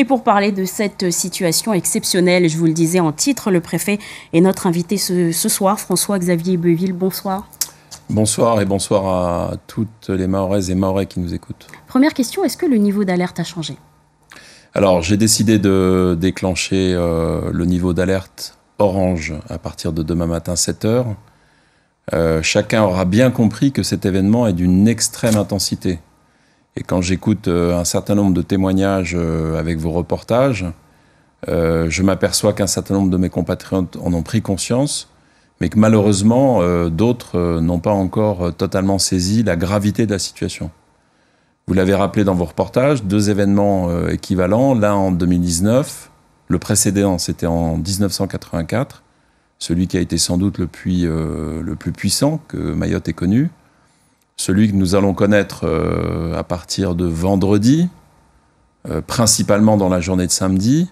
Et pour parler de cette situation exceptionnelle, je vous le disais en titre, le préfet est notre invité ce soir, François-Xavier Beuville. Bonsoir. Bonsoir et bonsoir à toutes les Mahoraises et Mahorais qui nous écoutent. Première question, est-ce que le niveau d'alerte a changé ? Alors, j'ai décidé de déclencher le niveau d'alerte orange à partir de demain matin 7h. Chacun aura bien compris que cet événement est d'une extrême intensité. Et quand j'écoute un certain nombre de témoignages avec vos reportages, je m'aperçois qu'un certain nombre de mes compatriotes en ont pris conscience, mais que malheureusement, d'autres n'ont pas encore totalement saisi la gravité de la situation. Vous l'avez rappelé dans vos reportages, 2 événements équivalents, l'un en 2019, le précédent c'était en 1984, celui qui a été sans doute le plus puissant que Mayotte ait connu, celui que nous allons connaître à partir de vendredi, principalement dans la journée de samedi,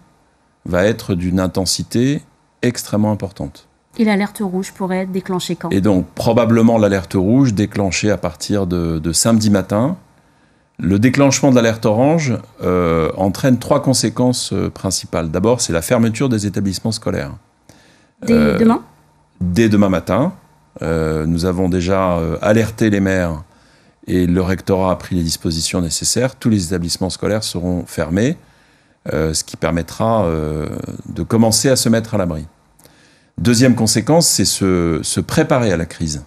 va être d'une intensité extrêmement importante. Et l'alerte rouge pourrait être déclenchée quand ? Et donc probablement l'alerte rouge déclenchée à partir de samedi matin. Le déclenchement de l'alerte orange entraîne 3 conséquences principales. D'abord, c'est la fermeture des établissements scolaires. Dès demain ? Dès demain matin. Nous avons déjà alerté les maires et le rectorat a pris les dispositions nécessaires. Tous les établissements scolaires seront fermés, ce qui permettra de commencer à se mettre à l'abri. Deuxième conséquence, c'est se préparer à la crise.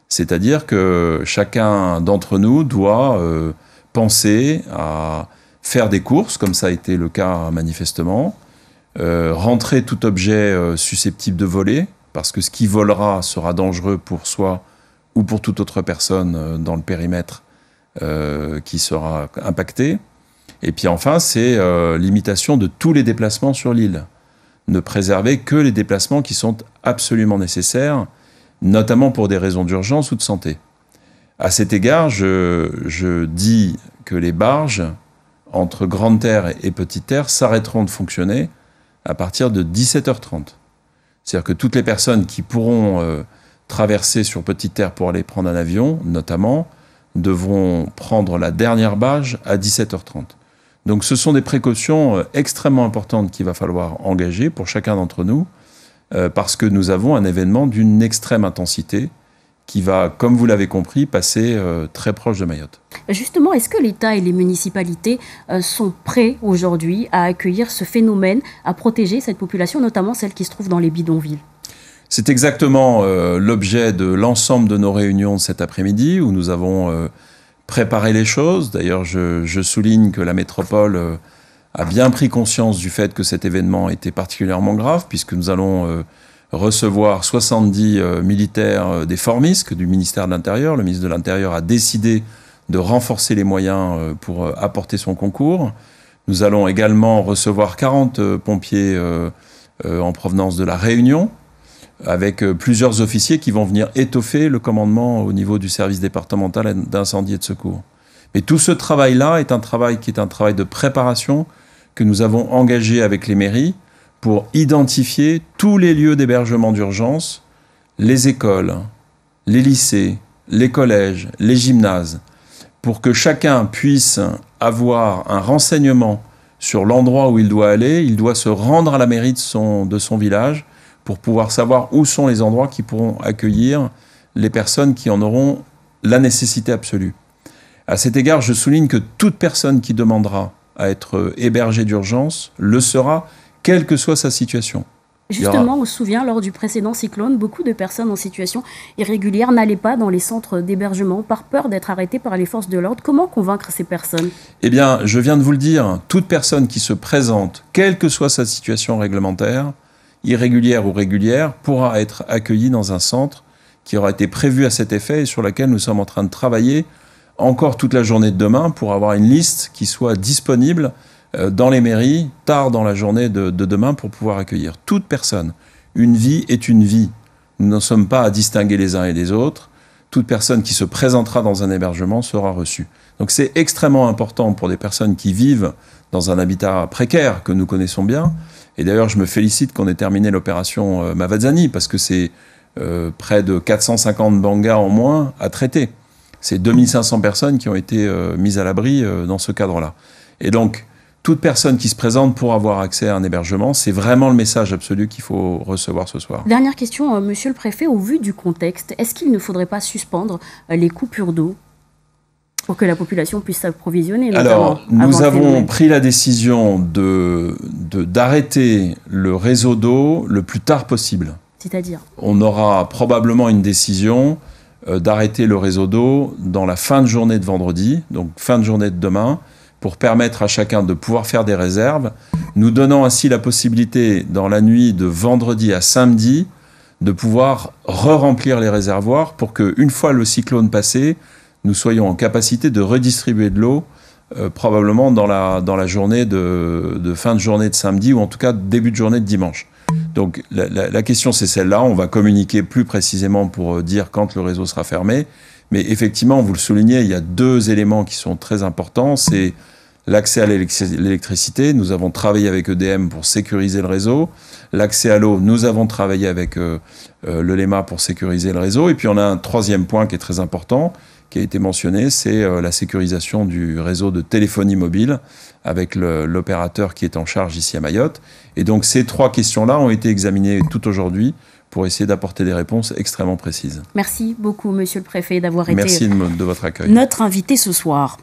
C'est-à-dire que chacun d'entre nous doit penser à faire des courses, comme ça a été le cas manifestement, rentrer tout objet susceptible de voler, parce que ce qui volera sera dangereux pour soi ou pour toute autre personne dans le périmètre qui sera impacté. Et puis enfin, c'est l'imitation de tous les déplacements sur l'île. Ne préserver que les déplacements qui sont absolument nécessaires, notamment pour des raisons d'urgence ou de santé. À cet égard, je dis que les barges entre Grande Terre et Petite Terre s'arrêteront de fonctionner à partir de 17h30. C'est-à-dire que toutes les personnes qui pourront traverser sur Petite Terre pour aller prendre un avion, notamment, devront prendre la dernière barge à 17h30. Donc ce sont des précautions extrêmement importantes qu'il va falloir engager pour chacun d'entre nous, parce que nous avons un événement d'une extrême intensité qui va, comme vous l'avez compris, passer très proche de Mayotte. Justement, est-ce que l'État et les municipalités sont prêts aujourd'hui à accueillir ce phénomène, à protéger cette population, notamment celle qui se trouve dans les bidonvilles ? C'est exactement l'objet de l'ensemble de nos réunions de cet après-midi, où nous avons préparé les choses. D'ailleurs, je souligne que la métropole a bien pris conscience du fait que cet événement était particulièrement grave, puisque nous allons recevoir 70 militaires des formisques du ministère de l'Intérieur. Le ministre de l'Intérieur a décidé de renforcer les moyens pour apporter son concours. Nous allons également recevoir 40 pompiers en provenance de la Réunion, avec plusieurs officiers qui vont venir étoffer le commandement au niveau du service départemental d'incendie et de secours. Mais tout ce travail-là est un travail qui est un travail de préparation que nous avons engagé avec les mairies pour identifier tous les lieux d'hébergement d'urgence, les écoles, les lycées, les collèges, les gymnases, pour que chacun puisse avoir un renseignement sur l'endroit où il doit aller. Il doit se rendre à la mairie de son village pour pouvoir savoir où sont les endroits qui pourront accueillir les personnes qui en auront la nécessité absolue. À cet égard, je souligne que toute personne qui demandera à être hébergée d'urgence le sera, quelle que soit sa situation. Justement, on se souvient, lors du précédent cyclone, beaucoup de personnes en situation irrégulière n'allaient pas dans les centres d'hébergement par peur d'être arrêtées par les forces de l'ordre. Comment convaincre ces personnes ? Eh bien, je viens de vous le dire, toute personne qui se présente, quelle que soit sa situation réglementaire, irrégulière ou régulière, pourra être accueillie dans un centre qui aura été prévu à cet effet et sur lequel nous sommes en train de travailler encore toute la journée de demain pour avoir une liste qui soit disponible dans les mairies, tard dans la journée de demain, pour pouvoir accueillir toute personne. Une vie est une vie. Nous n'en sommes pas à distinguer les uns et les autres. Toute personne qui se présentera dans un hébergement sera reçue. Donc c'est extrêmement important pour des personnes qui vivent dans un habitat précaire que nous connaissons bien. Et d'ailleurs, je me félicite qu'on ait terminé l'opération Mavazzani, parce que c'est près de 450 bangas en moins à traiter. C'est 2500 personnes qui ont été mises à l'abri dans ce cadre-là. Et donc, toute personne qui se présente pour avoir accès à un hébergement. C'est vraiment le message absolu qu'il faut recevoir ce soir. Dernière question, monsieur le préfet, au vu du contexte, est-ce qu'il ne faudrait pas suspendre les coupures d'eau pour que la population puisse s'approvisionner? Alors, nous avons pris la décision d'arrêter le réseau d'eau le plus tard possible. C'est-à-dire? On aura probablement une décision d'arrêter le réseau d'eau dans la fin de journée de vendredi, donc fin de journée de demain, pour permettre à chacun de pouvoir faire des réserves, nous donnant ainsi la possibilité, dans la nuit de vendredi à samedi, de pouvoir re-remplir les réservoirs pour qu'une fois le cyclone passé, nous soyons en capacité de redistribuer de l'eau, probablement dans la journée de fin de journée de samedi, ou en tout cas début de journée de dimanche. Donc la question c'est celle-là, on va communiquer plus précisément pour dire quand le réseau sera fermé, mais effectivement, vous le soulignez, il y a deux éléments qui sont très importants, c'est l'accès à l'électricité, nous avons travaillé avec EDM pour sécuriser le réseau, l'accès à l'eau, nous avons travaillé avec le LEMA pour sécuriser le réseau, et puis on a un troisième point qui est très important, qui a été mentionné, c'est la sécurisation du réseau de téléphonie mobile avec l'opérateur qui est en charge ici à Mayotte. Et donc ces trois questions-là ont été examinées tout aujourd'hui pour essayer d'apporter des réponses extrêmement précises. Merci beaucoup, monsieur le préfet, d'avoir été de votre accueil. Notre invité ce soir.